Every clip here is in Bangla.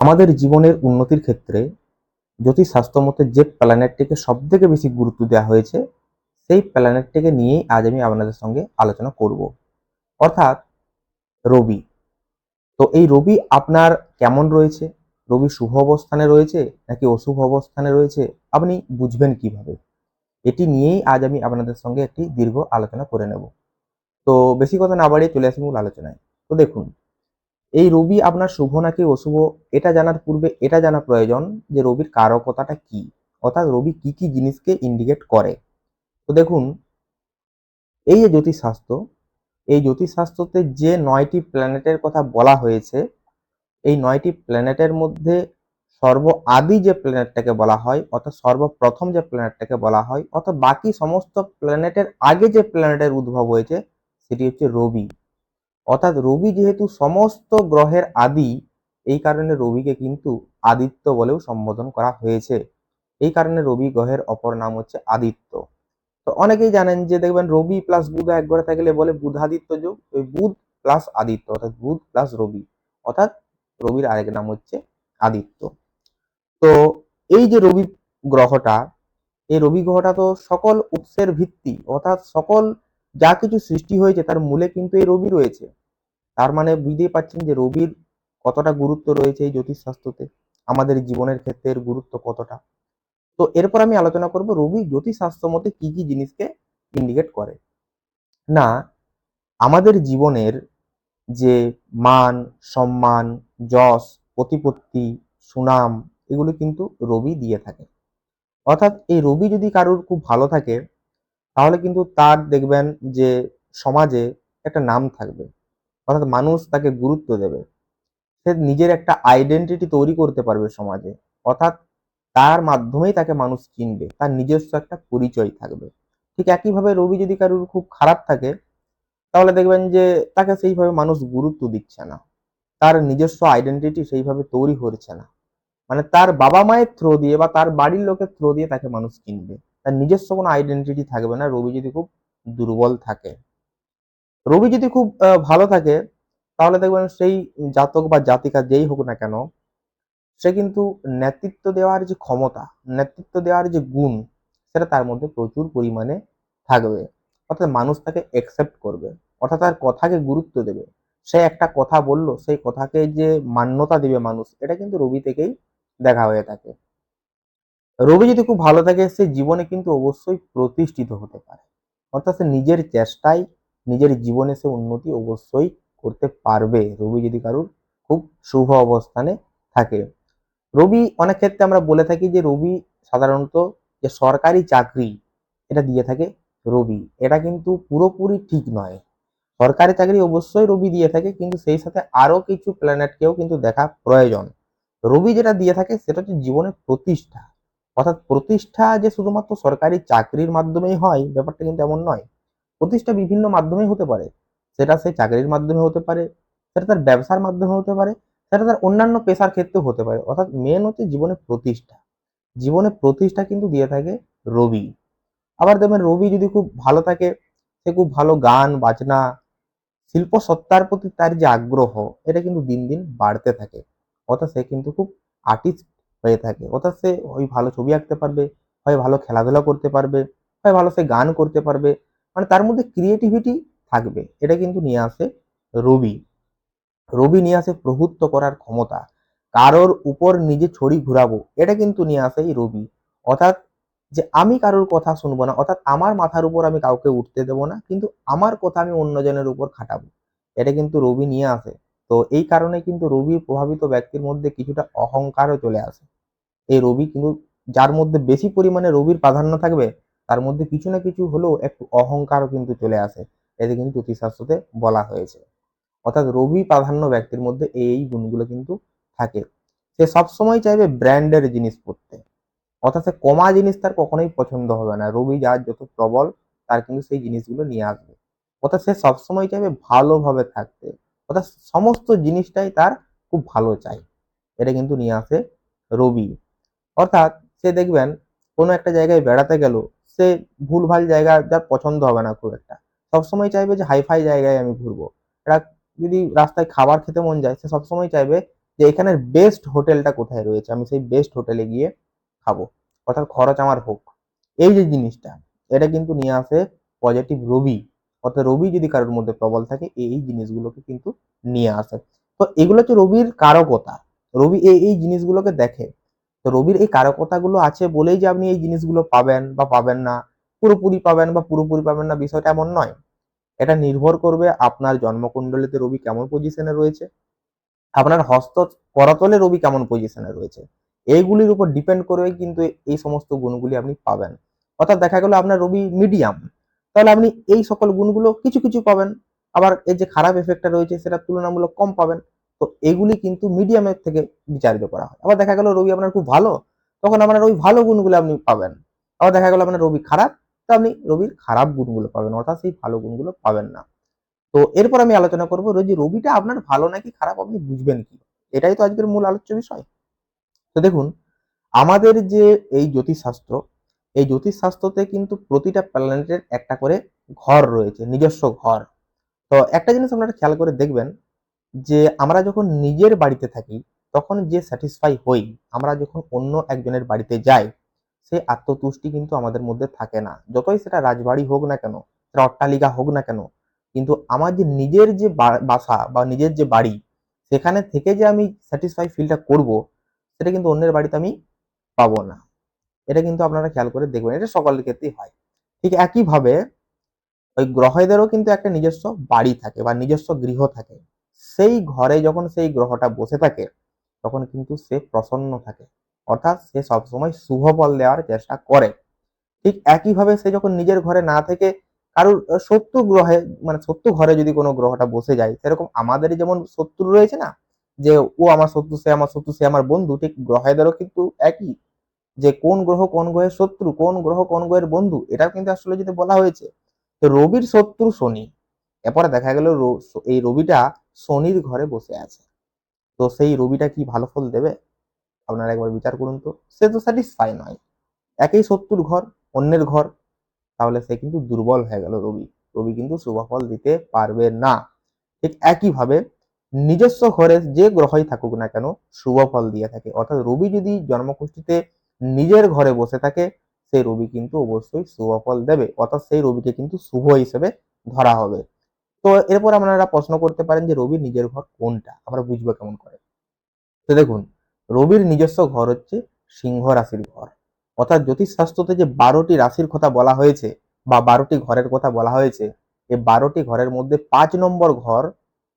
আমাদের জীবনের উন্নতির ক্ষেত্রে জ্যোতিষশাস্ত্র মতে যে প্ল্যানেটটিকে সবথেকে বেশি গুরুত্ব দেওয়া হয়েছে সেই প্ল্যানেটটিকে নিয়েই আজ আমি আপনাদের সঙ্গে আলোচনা করব, অর্থাৎ রবি। তো এই রবি আপনার কেমন রয়েছে, রবি শুভ অবস্থানে রয়েছে নাকি অশুভ অবস্থানে রয়েছে, আপনি বুঝবেন কিভাবে? এটি নিয়েই আজ আমি আপনাদের সঙ্গে একটি দীর্ঘ আলোচনা করে নেব। তো বেশি কথা না বাড়িয়ে চলে আসি মূল আলোচনায়। তো দেখুন, এই রবি আপনার শুভ নাকি অশুভ এটা জানার পূর্বে এটা জানা প্রয়োজন যে রবির কারকতাটা কি, অর্থাৎ রবি কি কি জিনিসকে ইন্ডিকেট করে। তো দেখুন, এই যে জ্যোতিষশাস্ত্র, এই জ্যোতিষশাস্ত্রতে যে ৯টি প্ল্যানেটের কথা বলা হয়েছে, এই ৯টি প্ল্যানেটের মধ্যে সর্ব আদি যে প্ল্যানেটটাকে বলা হয়, অর্থাৎ সর্বপ্রথম যে প্ল্যানেটটাকে বলা হয়, অর্থাৎ বাকি সমস্ত প্ল্যানেটের আগে যে প্ল্যানেটের উদ্ভব হয়েছে সেটি হচ্ছে রবি। অর্থাৎ রবি যেহেতু সমস্ত গ্রহের আদি, এই কারণে রবিকে কিন্তু আদিত্য বলেও সম্বোধন করা হয়েছে। এই কারণে রবি গ্রহের অপর নাম হচ্ছে আদিত্য। তো অনেকেই জানেন যে দেখবেন রবি প্লাস বুধ এক ঘরে থাকলে বলে বুধাদিত্য যোগ। ওই বুধ প্লাস আদিত্য অর্থাৎ বুধ প্লাস রবি, অর্থাৎ রবির আরেক নাম হচ্ছে আদিত্য। তো এই যে রবি গ্রহটা, এই রবি গ্রহটা তো সকল উৎসের ভিত্তি, অর্থাৎ সকল যা কিছু সৃষ্টি হয়েছে তার মূলে কিন্তু এই রবি রয়েছে। তার মানে বুঝতেই পারছেন যে রবির কতটা গুরুত্ব রয়েছে এই জ্যোতিষশাস্ত্রতে, আমাদের জীবনের ক্ষেত্রে এর গুরুত্ব কতটা। তো এরপর আমি আলোচনা করব রবি জ্যোতিষশাস্ত্র মতে কি কি জিনিসকে ইন্ডিকেট করে। না, আমাদের জীবনের যে মান, সম্মান, যশ, প্রতিপত্তি, সুনাম, এগুলো কিন্তু রবি দিয়ে থাকে। অর্থাৎ এই রবি যদি কারোর খুব ভালো থাকে তাহলে কিন্তু তার দেখবেন যে সমাজে একটা নাম থাকবে, অর্থাৎ মানুষ তাকে গুরুত্ব দেবে। সে নিজের একটা আইডেন্টিটি তৈরি করতে পারবে সমাজে, অর্থাৎ তার মাধ্যমেই তাকে মানুষ চিনবে, তার নিজস্ব একটা পরিচয় থাকবে। ঠিক একইভাবে রবি যদি কারোর খুব খারাপ থাকে তাহলে দেখবেন যে তাকে সেইভাবে মানুষ গুরুত্ব দিচ্ছে না, তার নিজস্ব আইডেন্টিটি সেইভাবে তৈরি করছে না। মানে তার বাবা মায়ের থ্রো দিয়ে বা তার বাড়ির লোকের থ্রো দিয়ে তাকে মানুষ চিনবে, তার নিজস্ব কোনো আইডেন্টিটি থাকবে না রবি যদি খুব দুর্বল থাকে। রবি যদি খুব ভালো থাকে তাহলে দেখবেন সেই জাতক বা জাতিকা যেই হোক না কেন, সে কিন্তু নেতৃত্ব দেওয়ার যে ক্ষমতা, নেতৃত্ব দেওয়ার যে গুণ, সেটা তার মধ্যে প্রচুর পরিমাণে থাকবে। অর্থাৎ মানুষ তাকে একসেপ্ট করবে, অর্থাৎ তার কথাকে গুরুত্ব দেবে। সে একটা কথা বললো, সেই কথাকে যে মান্যতা দিবে মানুষ, এটা কিন্তু রবি থেকেই দেখা হয়ে থাকে। রবি যদি খুব ভালো থাকে সে জীবনে কিন্তু অবশ্যই প্রতিষ্ঠিত হতে পারে, অর্থাৎ সে নিজের চেষ্টায় নিজের জীবনে সে উন্নতি অবশ্যই করতে পারবে রবি যদি কারুর খুব শুভ অবস্থানে থাকে। রবি অনেক ক্ষেত্রে আমরা বলে থাকি যে রবি সাধারণত যে সরকারি চাকরি এটা দিয়ে থাকে রবি, এটা কিন্তু পুরোপুরি ঠিক নয়। সরকারি চাকরি অবশ্যই রবি দিয়ে থাকে, কিন্তু সেই সাথে আরো কিছু প্ল্যানেটকেও কিন্তু দেখা প্রয়োজন। রবি যেটা দিয়ে থাকে সেটা হচ্ছে জীবনের প্রতিষ্ঠা, অর্থাৎ প্রতিষ্ঠা যে শুধুমাত্র সরকারি চাকরির মাধ্যমেই হয় ব্যাপারটা কিন্তু এমন নয়। প্রতিষ্ঠা বিভিন্ন মাধ্যমে হতে পারে, সেটা সে চাকরির মাধ্যমে হতে পারে, সেটা তার ব্যবসার মাধ্যমে হতে পারে, সেটা তার অন্যান্য পেশার ক্ষেত্রেও হতে পারে। অর্থাৎ মেন হচ্ছে জীবনের প্রতিষ্ঠা, জীবনের প্রতিষ্ঠা কিন্তু দিয়ে থাকে রবি। আবার দেখবেন রবি যদি খুব ভালো থাকে, সে খুব ভালো গান বাজনা শিল্প সত্তার প্রতি তার যে আগ্রহ, এটা কিন্তু দিন দিন বাড়তে থাকে। অর্থাৎ সে কিন্তু খুব আর্টিস্ট হয়ে থাকে, অর্থাৎ সে ওই ভালো ছবি আঁকতে পারবে, হয় ভালো খেলাধুলা করতে পারবে, হয় ভালো সে গান করতে পারবে। মানে তার মধ্যে ক্রিয়েটিভিটি থাকবে, এটা কিন্তু নিয়ে আসে রবি। রবি নিয়ে আসে প্রভুত্ব করার ক্ষমতা, কারোর উপর নিজে ছড়ি ঘুরাবো, এটা কিন্তু নিয়ে আসে এই রবি। অর্থাৎ যে আমি কারোর কথা শুনবো না, অর্থাৎ আমার মাথার উপর আমি কাউকে উঠতে দেবো না, কিন্তু আমার কথা আমি অন্যজনের উপর খাটাবো, এটা কিন্তু রবি নিয়ে আসে। তো এই কারণে কিন্তু রবি প্রভাবিত ব্যক্তির মধ্যে কিছুটা অহংকারও চলে আসে। এই রবি কিন্তু যার মধ্যে বেশি পরিমাণে রবির প্রাধান্য থাকবে তার মধ্যে কিছু না কিছু হলেও একটু অহংকারও কিন্তু চলে আসে, এতে কিন্তু জ্যোতিষশাস্ত্রতে বলা হয়েছে। অর্থাৎ রবি প্রাধান্য ব্যক্তির মধ্যে এই গুণগুলো কিন্তু থাকে। সে সবসময় চাইবে ব্র্যান্ডের জিনিস পরতে, অর্থাৎ সে কমা জিনিস তার কখনোই পছন্দ হবে না। রবি যার যত প্রবল তার কিন্তু সেই জিনিসগুলো নিয়ে আসবে। অর্থাৎ সে সবসময় চাইবে ভালোভাবে থাকতে, অর্থাৎ সমস্ত জিনিসটাই তার খুব ভালো চাই, এটা কিন্তু নিয়ে আসে রবি। অর্থাৎ সে দেখবেন কোনো একটা জায়গায় বেড়াতে গেল, সে ভুলভাল জায়গা যার পছন্দ হবে না খুব একটা, সবসময় চাইবে যে হাইফাই জায়গায় আমি ঘুরবো। এটা যদি রাস্তায় খাবার খেতে মন যায় সে সবসময় চাইবে যে এখানের বেস্ট হোটেলটা কোথায় রয়েছে, আমি সেই বেস্ট হোটেলে গিয়ে খাবো, অর্থাৎ খরচ আমার হোক। এই যে জিনিসটা, এটা কিন্তু নিয়ে আসে পজিটিভ রবি। অর্থাৎ রবি যদি কারোর মধ্যে প্রবল থাকে, এই জিনিসগুলোকে কিন্তু নিয়ে আসে। তো এগুলো হচ্ছে রবির কারকতা। রবি এই জিনিসগুলোকে দেখে। তো রবির এই কারকতাগুলো আছে বলেই যে আপনি এই জিনিসগুলো পাবেন বা পাবেন না, পুরোপুরি পাবেন বা পুরোপুরি পাবেন না, বিষয়টা এমন নয়। এটা নির্ভর করবে আপনার জন্মকুণ্ডলীতে রবি কেমন পজিশনে রয়েছে, আপনার হস্ত করতলে রবি কেমন পজিশনে রয়েছে, এইগুলির উপর ডিপেন্ড করে কিন্তু এই সমস্ত গুণগুলি আপনি পাবেন। অর্থাৎ দেখা গেল আপনার রবি মিডিয়াম, তাহলে আপনি এই সকল গুণগুলো কিছু কিছু পাবেন। আবার এর যে খারাপ এফেক্টটা রয়েছে সেটা তুলনামূলক কম পাবেন। তো এগুলি কিন্তু মিডিয়ামের থেকে বিচারিত করা হয়। আবার দেখা গেল রবি আপনার খুব ভালো, তখন আপনার ওই ভালো গুণগুলো আপনি পাবেন। আবার দেখা গেল আপনার রবি খারাপ, তো আপনি রবির খারাপ গুণগুলো পাবেন, অর্থাৎ সেই ভালো গুণগুলো পাবেন না। তো এরপর আমি আলোচনা করবো যে রবিটা আপনার ভালো নাকি খারাপ আপনি বুঝবেন কি, এটাই তো আজকের মূল আলোচ্য বিষয়। তো দেখুন, আমাদের যে এই জ্যোতিষশাস্ত্র, এই জ্যোতিষশাস্ত্রতে কিন্তু প্রতিটা প্ল্যানেটের একটা করে ঘর রয়েছে, নিজস্ব ঘর। তো একটা জিনিস আপনারা খেয়াল করে দেখবেন যে আমরা যখন নিজের বাড়িতে থাকি তখন যে স্যাটিসফাই হই, আমরা যখন অন্য একজনের বাড়িতে যাই সেই আত্মতুষ্টি কিন্তু আমাদের মধ্যে থাকে না। যতই সেটা রাজবাড়ি হোক না কেন, সেটা অট্টালিকা হোক না কেন, কিন্তু আমার যে নিজের যে বাসা বা নিজের যে বাড়ি, সেখানে থেকে যে আমি স্যাটিসফাই ফিলটা করব, সেটা কিন্তু অন্যের বাড়িতে আমি পাবো না। এটা কিন্তু আপনারা খেয়াল করে দেখবেন, এটা সকলের ক্ষেত্রেই হয়। ঠিক একইভাবে ওই গ্রহদেরও কিন্তু একটা নিজস্ব বাড়ি থাকে বা নিজস্ব গৃহ থাকে। সেই ঘরে যখন সেই গ্রহটা বসে থাকে তখন কিন্তু সে প্রসন্ন থাকে, অর্থাৎ সে সবসময় শুভ ফল দেওয়ার চেষ্টা করে। ঠিক একইভাবে সে যখন নিজের ঘরে না থেকে কারোর শত্রু গ্রহে, মানে শত্রু ঘরে যদি কোনো গ্রহটা বসে যায়, সেরকম আমাদের যেমন শত্রু রয়েছে না, যে ও আমার শত্রু, সে আমার শত্রু, সে আমার বন্ধু, ঠিক গ্রহেদেরও কিন্তু একই, যে কোন গ্রহ কোন গ্রহের শত্রু, কোন গ্রহ কোন গ্রহের বন্ধু, এটা কিন্তু আসলে যদি বলা হয়েছে। তো রবির শত্রু শনি, এরপরে দেখা গেল এই রবিটা শনির ঘরে বসে আছে, তো সেই রবিটা কি ভালো ফল দেবে? আপনারা একবার বিচার করুন তো, সে তো স্যাটিসফাই নয়। একই শত্রুর ঘর, অন্যের ঘর, তাহলে সে কিন্তু দুর্বল হয়ে গেল রবি। রবি কিন্তু শুভ ফল দিতে পারবে না। ঠিক একইভাবে নিজস্ব ঘরে যে গ্রহই থাকুক না কেন শুভ ফল দিয়ে থাকে। অর্থাৎ রবি যদি জন্মকুষ্ঠিতে নিজের ঘরে বসে থাকে, সেই রবি কিন্তু অবশ্যই শুভ ফল দেবে, অর্থাৎ সেই রবিকে কিন্তু শুভ হিসেবে ধরা হবে। তো এরপর আপনারা প্রশ্ন করতে পারেন যে রবির নিজের ঘর কোনটা, আমরা বুঝবো কেমন করে? তো দেখুন, রবির নিজস্ব ঘর হচ্ছে সিংহ রাশির ঘর। অর্থাৎ জ্যোতিষশাস্ত্রতে যে 12টি রাশির কথা বলা হয়েছে বা 12টি ঘরের কথা বলা হয়েছে, এই 12টি ঘরের মধ্যে 5 নম্বর ঘর,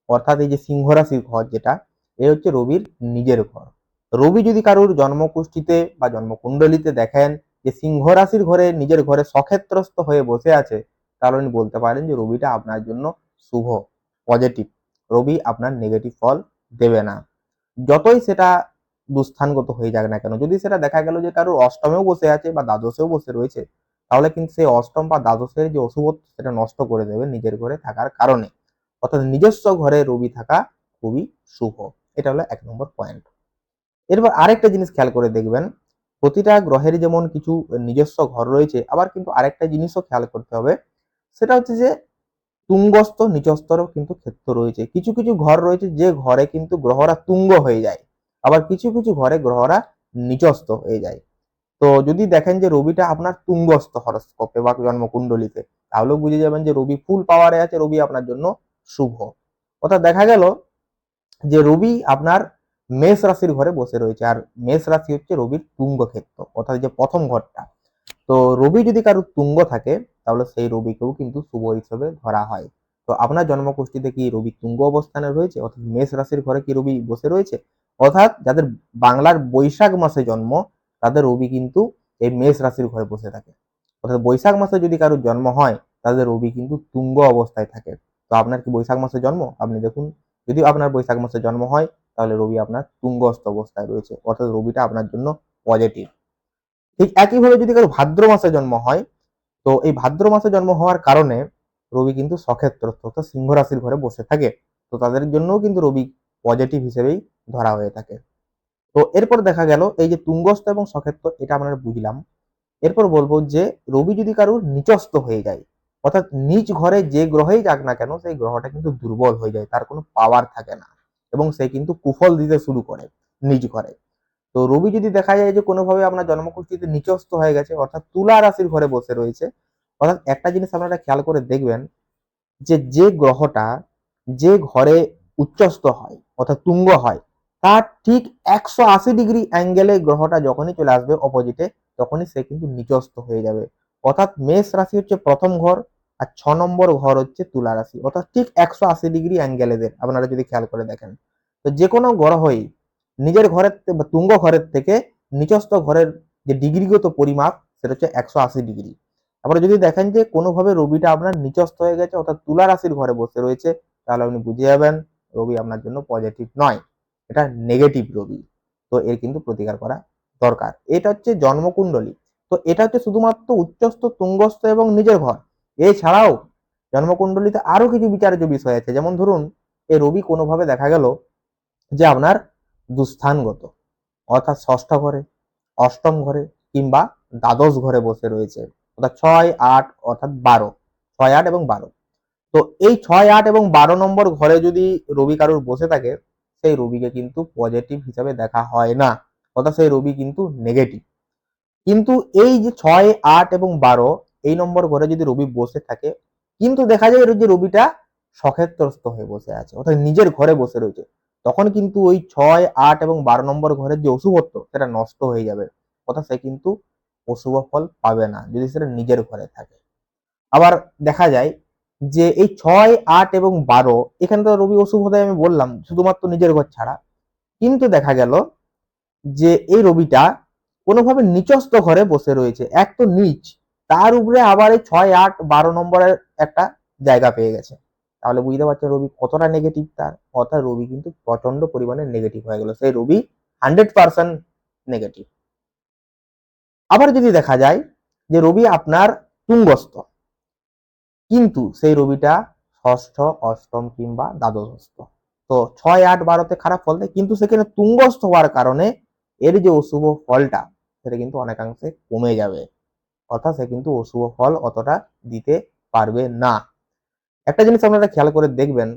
অর্থাৎ এই যে সিংহ রাশির ঘর যেটা, এ হচ্ছে রবির নিজের ঘর। রবি যদি কারোর জন্মকুষ্ঠিতে বা জন্মকুণ্ডলিতে দেখেন যে সিংহ রাশির ঘরে, নিজের ঘরে সক্ষেত্রস্থ হয়ে বসে আছে, তাহলে আপনি বলতে পারেন যে রবিটা আপনার জন্য শুভ, পজিটিভ। রবি আপনার নেগেটিভ ফল দেবে না। যতই সেটা দুস্থানগত হয়ে যাক না কেন, যদি সেটা দেখা গেল যে কারোর অষ্টমেও বসে আছে বা দ্বাদশেও বসে রয়েছে, তাহলে কিন্তু সেই অষ্টম বা দ্বাদশের যে অশুভত্ব সেটা নষ্ট করে দেবে নিজের ঘরে থাকার কারণে। অর্থাৎ নিজস্ব ঘরে রবি থাকা খুবই শুভ। এটা হলো 1 নম্বর পয়েন্ট। এরপর আরেকটা জিনিস খেয়াল করে দেখবেন, প্রতিটা গ্রহের যেমন কিছু নিজস্ব ঘর রয়েছে, আবার কিন্তু আরেকটা জিনিসও খেয়াল করতে হবে, সেটা হচ্ছে যে তুঙ্গস্থ নিচস্তরও কিন্তু ক্ষেত্র রয়েছে। কিছু কিছু ঘর রয়েছে যে ঘরে কিন্তু গ্রহরা তুঙ্গ হয়ে যায়, আবার কিছু কিছু ঘরে গ্রহরা নিচস্থ হয়ে যায়। তো যদি দেখেন যে রবিটা আপনার তুঙ্গস্থ হরস্কোপে বা জন্মকুণ্ডলিতে, তাহলেও বুঝে যাবেন যে রবি ফুল পাওয়ারে আছে, রবি আপনার জন্য শুভ। অর্থাৎ দেখা গেল যে রবি আপনার মেষ রাশির ঘরে বসে রয়েছে, আর মেষ রাশি হচ্ছে রবির তুঙ্গ ক্ষেত্র, অর্থাৎ যে প্রথম ঘরটা। তো রবি যদি কারোর তুঙ্গ থাকে, তাহলে সেই রবিকেও কিন্তু শুভ হিসেবে ধরা হয়। তো আপনার জন্মকুষ্ঠিতে কি রবি তুঙ্গ অবস্থানে রয়েছে, অর্থাৎ মেষ রাশির ঘরে কি রবি বসে রয়েছে? অর্থাৎ যাদের বাংলার বৈশাখ মাসে জন্ম, তাদের রবি কিন্তু এই মেষ রাশির ঘরে বসে থাকে। অর্থাৎ বৈশাখ মাসে যদি কারোর জন্ম হয়, তাদের রবি কিন্তু তুঙ্গ অবস্থায় থাকে। তো আপনার কি বৈশাখ মাসে জন্ম? আপনি দেখুন, যদি আপনার বৈশাখ মাসে জন্ম হয়, তাহলে রবি আপনার তুঙ্গস্থ অবস্থায় রয়েছে, অর্থাৎ রবিটা আপনার জন্য পজিটিভ। ঠিক একইভাবে যদি কারো ভাদ্র মাসে জন্ম হয়, তো এই ভাদ্র মাসে জন্ম হওয়ার কারণে রবি কিন্তু সক্ষেত্রস্থ, অর্থাৎ সিংহ রাশির ঘরে বসে থাকে। তো তাদের জন্যও কিন্তু রবি পজিটিভ হিসেবেই ধরা হয়ে থাকে। তো এরপর দেখা গেল এই যে তুঙ্গস্থ এবং সক্ষেত্র, এটা আমরা বুঝলাম। এরপর বলবো যে রবি যদি কারোর নিচস্থ হয়ে যায়, অর্থাৎ নিচ ঘরে যে গ্রহেই যাক না কেন, সেই গ্রহটা কিন্তু দুর্বল হয়ে যায়, তার কোনো পাওয়ার থাকে না। এবং সে কিন্তু কুফল দিতে শুরু করে নিজ ঘরে। তো রবি যদি দেখা যায় যে কোনোভাবে আপনার জন্মকুষ্ঠিতে নিচস্থ হয়ে গেছে, অর্থাৎ তুলা রাশির ঘরে বসে রয়েছে, অর্থাৎ একটা জিনিস আপনারা খেয়াল করে দেখবেন যে যে গ্রহটা যে ঘরে উচ্চস্থ হয় অর্থাৎ তুঙ্গ হয়, তার ঠিক 180 ডিগ্রি অ্যাঙ্গেলে গ্রহটা যখনই চলে আসবে অপোজিটে, তখনই সে কিন্তু নিচস্থ হয়ে যাবে। অর্থাৎ মেষ রাশি হচ্ছে প্রথম ঘর, আর 6 নম্বর ঘর হচ্ছে তুলা রাশি, অর্থাৎ ঠিক 180 ডিগ্রি অ্যাঙ্গেলেদের আপনারা যদি খেয়াল করে দেখেন। তো যে কোনো গ্রহই নিজের ঘরের বা তুঙ্গ ঘরের থেকে নিচস্থ ঘরের যে ডিগ্রিগত পরিমাপ, সেটা হচ্ছে 180 ডিগ্রি। তারপরে যদি দেখেন যে কোনোভাবে রবিটা আপনার নিচস্থ হয়ে গেছে অর্থাৎ তুলা রাশির ঘরে বসে রয়েছে, তাহলে আপনি বুঝে যাবেন রবি আপনার জন্য পজিটিভ নয়, এটা নেগেটিভ রবি। তো এর কিন্তু প্রতিকার করা দরকার। এটা হচ্ছে জন্মকুণ্ডলী। তো এটা হচ্ছে শুধুমাত্র উচ্চস্থ, তুঙ্গস্থ এবং নিজের ঘর। এছাড়াও জন্মকুণ্ডলীতে আরো কিছু বিচার্য বিষয় আছে। যেমন ধরুন, এই রবি কোনোভাবে দেখা গেল যে আপনার দুস্থানগত, অর্থাৎ ষষ্ঠ ঘরে, অষ্টম ঘরে কিংবা দ্বাদশ ঘরে বসে রয়েছে, অর্থাৎ 6, 8 অর্থাৎ 12, 6, 8 এবং 12। তো এই 6, 8 এবং 12 নম্বর ঘরে যদি রবি কারুর বসে থাকে, সেই রবিকে কিন্তু পজিটিভ হিসাবে দেখা হয় না, অর্থাৎ সেই রবি কিন্তু নেগেটিভ। কিন্তু এই যে 6, 8 এবং 12 এই নম্বর ঘরে যদি রবি বসে থাকে, কিন্তু দেখা যায় যে রবিটা সক্ষেত্রস্থ হয়ে বসে আছে, অর্থাৎ নিজের ঘরে বসে রয়েছে, তখন কিন্তু ওই 6, 8 এবং 12 নম্বর ঘরের যে অশুভত্ব সেটা নষ্ট হয়ে যাবে, অর্থাৎ সে কিন্তু অশুভ ফল পাবে না যদি সেটা নিজের ঘরে থাকে। আবার দেখা যায় যে এই 6, 8 এবং 12 এখানে তো রবি অশুভতায় আমি বললাম শুধুমাত্র নিজের ঘর ছাড়া, কিন্তু দেখা গেল যে এই রবিটা কোনোভাবে নিচস্থ ঘরে বসে রয়েছে, এক তো নিচ, তার উপরে আবার এই 6, 8, 12 নম্বরের একটা জায়গা পেয়ে গেছে, তাহলে বুঝতে পারছেন রবি কতটা নেগেটিভ তার, অর্থাৎ রবি কিন্তু প্রচন্ড পরিমাণে নেগেটিভ হয়ে গেল, সেই রবি 100% নেগেটিভ। আবার যদি দেখা যায় যে রবি আপনার তুঙ্গস্থ, কিন্তু সেই রবিটা ষষ্ঠ, অষ্টম কিংবা দ্বাদশস্থ, তো 6, 8, 12তে খারাপ ফল দেয়, কিন্তু সেখানে তুঙ্গস্থ হওয়ার কারণে এর যে অশুভ ফলটা সেটা কিন্তু অনেকাংশে কমে যাবে, অর্থাৎ সে কিন্তু অশুভ ফল অতটা দিতে পারবে না। একটা জিনিস আপনারা খেয়াল করে দেখবেন,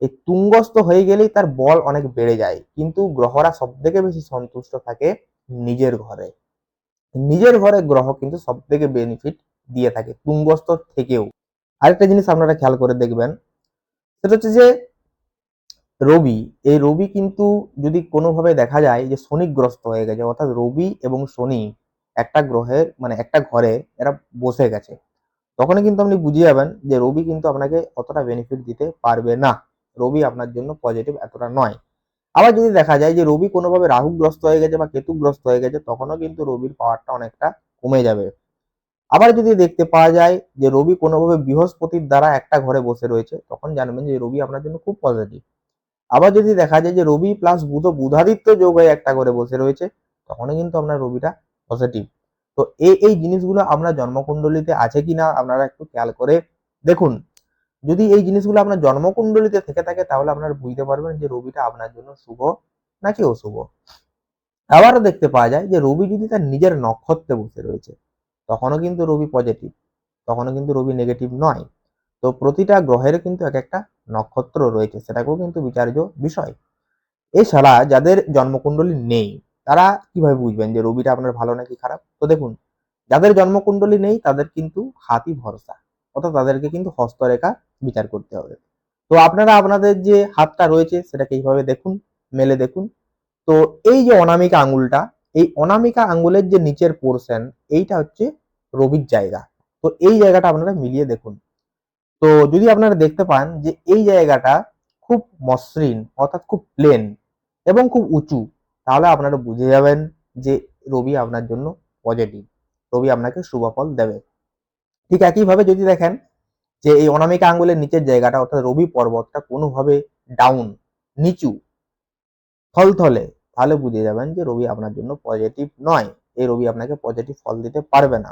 এই তুঙ্গস্থ হয়ে গেলেই তার বল অনেক বেড়ে যায়, কিন্তু গ্রহরা সব থেকে বেশি সন্তুষ্ট থাকে নিজের ঘরে। নিজের ঘরে গ্রহ কিন্তু সব থেকে বেনিফিট দিয়ে থাকে তুঙ্গস্থ থেকেও। আরেকটা জিনিস আপনারা খেয়াল করে দেখবেন, সেটা হচ্ছে যে রবি, এই রবি কিন্তু যদি কোনোভাবে দেখা যায় যে শনিগ্রস্ত হয়ে গেছে, অর্থাৎ রবি এবং শনি একটা গ্রহের মানে একটা ঘরে এরা বসে গেছে, তখনই কিন্তু আপনি বুঝে যাবেন যে রবি কিন্তু আপনাকে অতটা বেনিফিট দিতে পারবে না, রবি আপনার জন্য পজিটিভ এতটা নয়। আবার যদি দেখা যায় যে রবি কোনোভাবে রাহুগ্রস্ত হয়ে গেছে বা কেতুগ্রস্ত হয়ে গেছে, তখনও কিন্তু রবির পাওয়ারটা অনেকটা কমে যাবে। আবার যদি দেখতে পাওয়া যায় যে রবি কোনোভাবে বৃহস্পতির দ্বারা একটা ঘরে বসে রয়েছে, তখন জানবেন যে রবি আপনার জন্য খুব পজিটিভ। আবার যদি দেখা যায় যে রবি প্লাস বুধ বুধাদিত্য যোগ হয়ে একটা ঘরে বসে রয়েছে, তখনও কিন্তু আপনার রবিটা পজিটিভ। তো এই জিনিসগুলো আপনার জন্মকুণ্ডলিতে আছে কিনা আপনারা একটু খেয়াল করে দেখুন। যদি এই জিনিসগুলো আপনার জন্মকুণ্ডলিতে থেকে থাকে, তাহলে আপনারা বুঝতে পারবেন যে রবিটা আপনার জন্য শুভ নাকি অশুভ। আবারও দেখতে পাওয়া যায় যে রবি যদি তার নিজের নক্ষত্রে বসে রয়েছে, তখনও কিন্তু রবি পজিটিভ, তখনও কিন্তু রবি নেগেটিভ নয়। তো প্রতিটা গ্রহের কিন্তু এক একটা নক্ষত্র রয়েছে, সেটাকেও কিন্তু বিচার্য বিষয়। এছাড়া যাদের জন্মকুণ্ডলী নেই, তারা কিভাবে বুঝবেন যে রবিটা আপনার ভালো নাকি খারাপ? তো দেখুন, যাদের জন্মকুণ্ডলী নেই তাদের কিন্তু হাতই ভরসা, অর্থাৎ তাদেরকে কিন্তু হস্তরেখা বিচার করতে হবে। তো আপনারা আপনাদের যে হাতটা রয়েছে সেটাকে এইভাবে দেখুন, মেলে দেখুন। তো এই যে অনামিকা আঙ্গুলটা, এই অনামিকা আঙ্গুলের যে নিচের পোর্শন, এইটা হচ্ছে রবির জায়গা। তো এই জায়গাটা আপনারা মিলিয়ে দেখুন। তো যদি আপনারা দেখতে পান যে এই জায়গাটা খুব মসৃণ, অর্থাৎ খুব প্লেন এবং খুব উঁচু, তাহলে আপনারা বুঝে যাবেন যে রবি আপনার জন্য পজিটিভ, রবি আপনাকে শুভ ফল দেবে। ঠিক একইভাবে যদি দেখেন যে এই অনামিকা আঙ্গুলের নিচের জায়গাটা অর্থাৎ রবি পর্বতটা কোনোভাবে ডাউন, নিচু, থলথলে, তাহলে বুঝে যাবেন যে রবি আপনার জন্য পজিটিভ নয়, এই রবি আপনাকে পজিটিভ ফল দিতে পারবে না।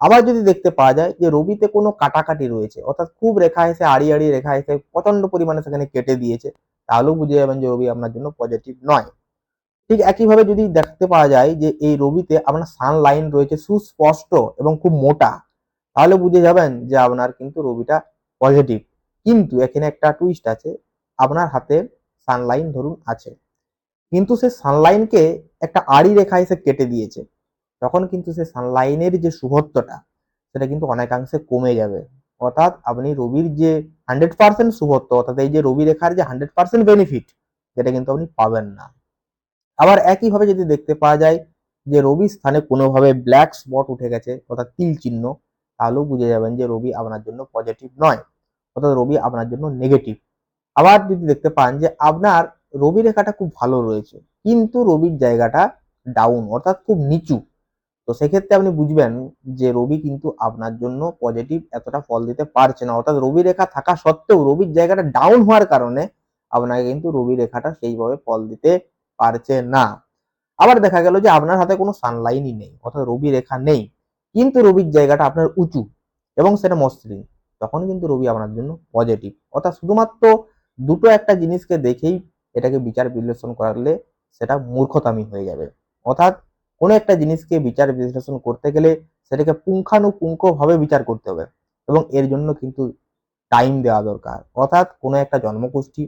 আবার যদি দেখতে পাওয়া যায় যে রবিতে কোনো কাটাকাটি রয়েছে, অর্থাৎ খুব রেখা এসে আড়ি আড়ি রেখা এসে প্রচন্ড পরিমাণে সেখানে কেটে দিয়েছে, তাহলেও বুঝে যাবেন যে রবি আপনার জন্য পজিটিভ নয়। ঠিক একইভাবে যদি দেখতে পাওয়া যায় যে এই রবিতে আপনার সান লাইন রয়েছে সুস্পষ্ট এবং খুব মোটা, তাহলে বুঝে যাবেন যে আপনার কিন্তু রবিটা পজিটিভ। কিন্তু এখানে একটা টুইস্ট আছে, আপনার হাতে সানলাইন ধরুন আছে, কিন্তু সে সানলাইনকে একটা আড়ি রেখা এসে কেটে দিয়েছে, তখন কিন্তু সে সানলাইনের যে শুভত্বটা সেটা কিন্তু অনেকাংশে কমে যাবে। অর্থাৎ আপনি রবির যে 100% শুভত্ব, অর্থাৎ এই যে রবি রেখার যে 100% বেনিফিট, সেটা কিন্তু আপনি পাবেন না। আবার একইভাবে যদি দেখতে পাওয়া যায় যে রবির স্থানে কোনোভাবে ব্ল্যাক স্পট উঠে গেছে, অর্থাৎ তিল চিহ্ন, তাহলেও বুঝে যাবেন যে রবি আপনার জন্য পজিটিভ নয়, অর্থাৎ রবি আপনার জন্য নেগেটিভ। আবার যদি দেখতে পান যে আপনার রবি রেখাটা খুব ভালো রয়েছে, কিন্তু রবির জায়গাটা ডাউন, অর্থাৎ খুব নিচু, তো সেক্ষেত্রে আপনি বুঝবেন যে রবি কিন্তু আপনার জন্য পজিটিভ এতটা ফল দিতে পারছে না। অর্থাৎ রবি রেখা থাকা সত্ত্বেও রবির জায়গাটা ডাউন হওয়ার কারণে আপনাকে কিন্তু রবি রেখাটা সেইভাবে ফল দিতে পারছে না। আবার দেখা গেল যে আপনার হাতে কোনো সানলাইনই নেই, অর্থাৎ রবি রেখা নেই, কিন্তু রবির জায়গাটা আপনার উঁচু এবং সেটা মসৃণ, তখন কিন্তু রবি আপনার জন্য পজিটিভ। অর্থাৎ শুধুমাত্র দুটো একটা জিনিসকে দেখেই এটাকে বিচার বিশ্লেষণ করলে সেটা মূর্খতামি হয়ে যাবে। অর্থাৎ কোনো একটা জিনিসকে বিচার বিশ্লেষণ করতে গেলে সেটাকে পুঙ্খানুপুঙ্খভাবে বিচার করতে হবে, এবং এর জন্য কিন্তু টাইম দেওয়া দরকার। অর্থাৎ কোনো একটা জন্মকুষ্ঠী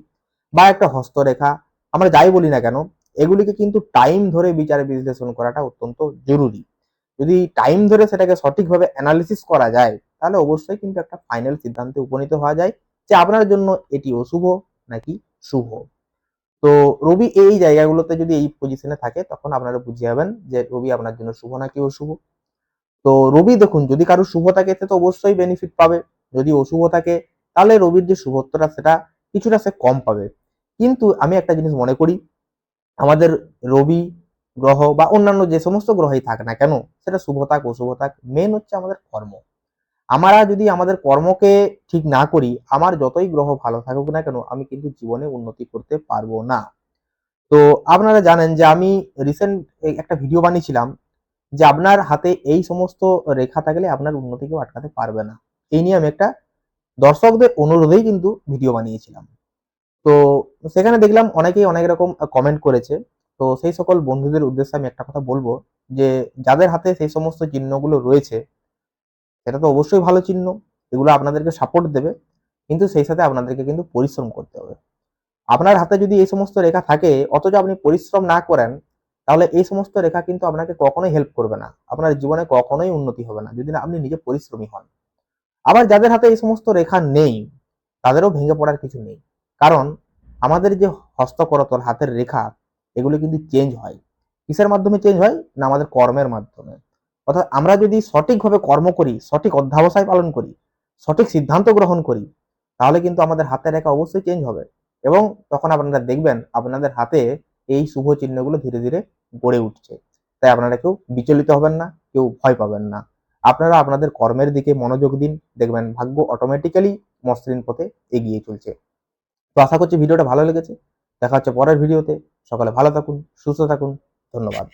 বা একটা হস্তরেখা, আমরা যাই বলি না কেন, এগুলিকে কিন্তু টাইম ধরে বিচার বিশ্লেষণ করাটা অত্যন্ত জরুরি। যদি টাইম ধরে সেটাকে সঠিকভাবে অ্যানালিসিস করা যায়, তাহলে অবশ্যই কিন্তু একটা ফাইনাল সিদ্ধান্তে উপনীত হওয়া যায় যে আপনার জন্য এটি অশুভ নাকি শুভ। তো রবি এই জায়গাগুলোতে যদি এই পজিশনে থাকে, তখন আপনারা বুঝে যাবেন যে রবি আপনার জন্য শুভ নাকি অশুভ। তো রবি দেখুন, যদি কারো শুভ থাকে সে তো অবশ্যই বেনিফিট পাবে, যদি অশুভ থাকে তাহলে রবির যে শুভত্বটা সেটা কিছুটা সে কম পাবে। কিন্তু আমি একটা জিনিস মনে করি, আমাদের রবি গ্রহ বা অন্যান্য যে সমস্ত গ্রহই থাক না কেন, সেটা শুভ থাক অশুভ থাক, মেন হচ্ছে আমাদের কর্ম। আমরা যদি আমাদের কর্মকে ঠিক না করি, আমার যতই গ্রহ ভালো থাকুক না কেন, আমি কিন্তু জীবনে উন্নতি করতে পারবো না। তো আপনারা জানেন যে আমি রিসেন্ট একটা ভিডিও বানিয়েছিলাম যে আপনার হাতে এই সমস্ত রেখা থাকলে আপনার উন্নতি কেউ আটকাতে পারবে না। এই নিয়ে আমি একটা দর্শকদের অনুরোধেই কিন্তু ভিডিও বানিয়েছিলাম। তো সেখানে দেখলাম অনেকেই অনেক রকম কমেন্ট করেছে। তো সেই সকল বন্ধুদের উদ্দেশ্যে আমি একটা কথা বলবো যে যাদের হাতে সেই সমস্ত চিহ্নগুলো রয়েছে, সেটা তো অবশ্যই ভালো চিহ্ন, এগুলো আপনাদেরকে সাপোর্ট দেবে, কিন্তু সেই সাথে আপনাদেরকে কিন্তু পরিশ্রম করতে হবে। আপনার হাতে যদি এই সমস্ত রেখা থাকে অথচ আপনি পরিশ্রম না করেন, তাহলে এই সমস্ত রেখা কিন্তু আপনাকে কখনোই হেল্প করবে না, আপনার জীবনে কখনোই উন্নতি হবে না যদি না আপনি নিজে পরিশ্রমী হন। আবার যাদের হাতে এই সমস্ত রেখা নেই, তাদেরও ভেঙে পড়ার কিছু নেই। কারণ আমাদের যে হস্তকরতল, হাতের রেখা, এগুলো কিন্তু চেঞ্জ হয়। কিসের মাধ্যমে চেঞ্জ হয় না, আমাদের কর্মের মাধ্যমে। অর্থাৎ আমরা যদি সঠিকভাবে কর্ম করি, সঠিক অধ্যাবসায় পালন করি, সঠিক সিদ্ধান্ত গ্রহণ করি, তাহলে কিন্তু আমাদের হাতের রেখা অবশ্যই চেঞ্জ হবে, এবং তখন আপনারা দেখবেন আপনাদের হাতে এই শুভ চিহ্নগুলো ধীরে ধীরে গড়ে উঠছে। তাই আপনারা কেউ বিচলিত হবেন না, কেউ ভয় পাবেন না। আপনারা আপনাদের কর্মের দিকে মনোযোগ দিন, দেখবেন ভাগ্য অটোমেটিক্যালি মসৃণ পথে এগিয়ে চলছে। তো আশা করছি ভিডিওটা ভালো লেগেছে। দেখা হচ্ছে পরের ভিডিওতে। সকলে ভালো থাকুন, সুস্থ থাকুন। ধন্যবাদ।